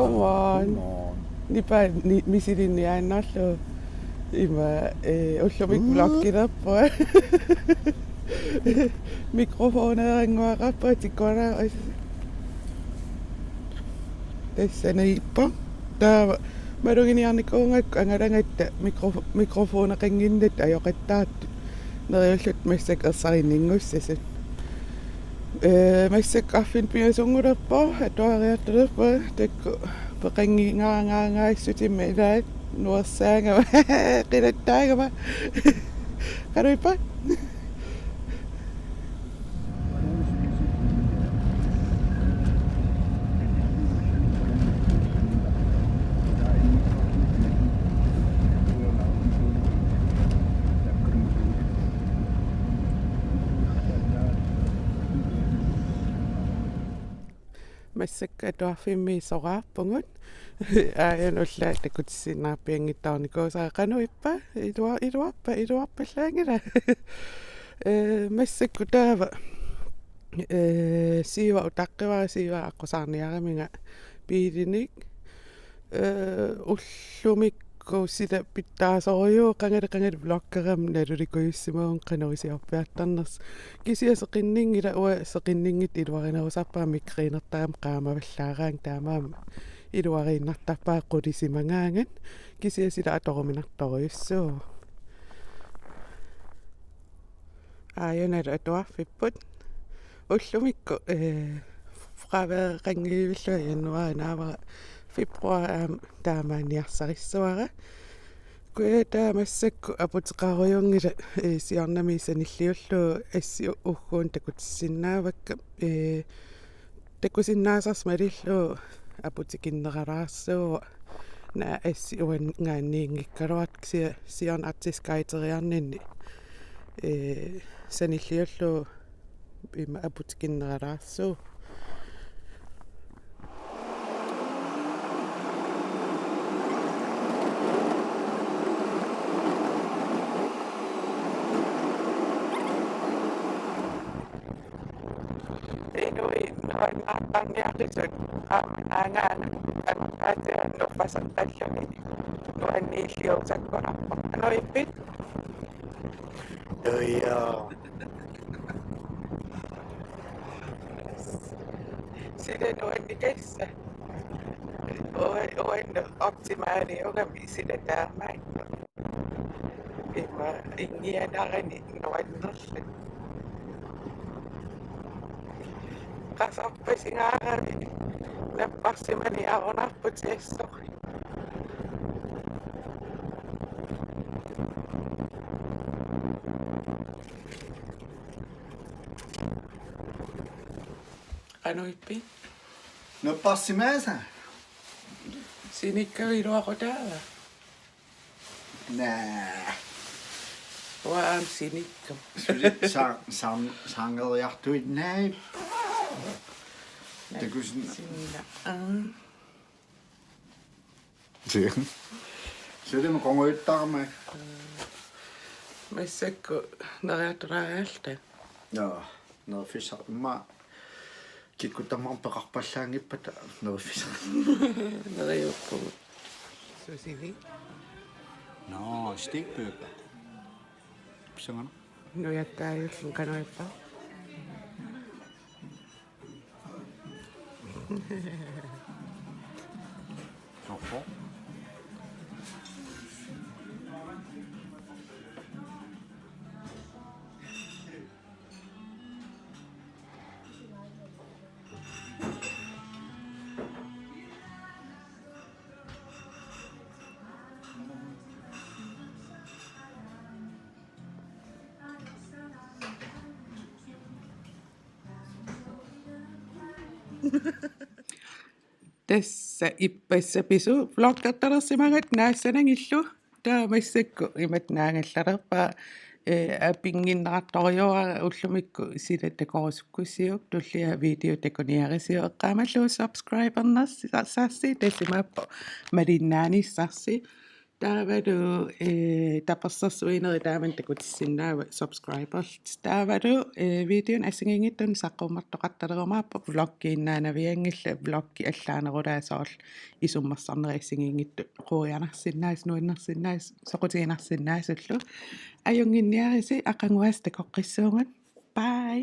Godmorgen. Nipa misidini annallu ima ullumik blokkirappa mikrofoneeringuaqarpa tikkuara tassanaippa taava maluginiarnikuungakku angalangatta mikrofoneqinginnat ajoqattaat neriullut massak ersariningussasut massak affin piasungulappa atuariartulerpa takku peqangingaangaangaissutimma ilaat nuersaangama qilattaagama qaruipa massak atuarfimmi soqaarpungut aayanulla takutissinnaarpiangittaarnikuusaa qanuippa iluarpallaangila massakku taava siiva utaqqivara siiva aqqusarniaraminga piilinik ullumikku sila pittaasoriu qangala blokkeram nalulikujussimaun qanuisiorpiartarners kisiaseqinningila ua seqinningit iluarinerusarpaa mikriinertaram qaamavallaaraang taamaam iluariinnartarpaa qulisimangaangan kisiasila atoruminartoriussuu aajunalu atuarfipput ullumikku fraveeqangiivillu januar naavara februar taamaaniarsarissuara kuita massakku aputeqarujungila siornamiisanilliullu assi ugguun takutissinnaavakka takusinnaasarmalillu aputikinneralaarsuu na assi uangaanniingikkaluart siorn artiskaiteriarninni sanilliullu ima aputikinneralaarsuu anniarlisut qaamanaangaana anqaatian nuffasartalluni nuanniilliutakkunarpa anoippit sila nuannikassa uannu optimaaliugami sila taamaippa ima ingianarani nuannerlu qasarpasingaarami napparsimani arunarputiassoqi qanuippi napparsimaasa sinikkaviluaqutaava naa uaam sinikka sangeriartuit naip takusin Sillä kongoittarma. Massakku neriaturaalta. Joo, no fissa ma kikkutamman peqarpallaangippata nerifisa. Neriuppu. Susivi. No, stikpöpä. Pisangana. No jättäjyllun kanoippa. Oho. Tässä ippässä pisu vlogtattarasimangat naassanangillu taamassakku imat naangallarerpaa apinginnarattorioa ullumikku silattakorusukkussiuk tullia video takuniarisiu eqqaamallu subscribernas saassi tassimaappo malinnaanissarsi taavadu taperssersuineri taamantakutissinnaawa subscribers taavadu videon asingingitun saqqummartoqattalermaappa vloggiinnaanaviangilla vloggi allaanerulaasoorl isummarsarneriissingingittu quuyanarsinnaas nuinnersinnaas soqutiginarsinnaasullu ajunginniarisi aqanguaas takoqqissuungut bye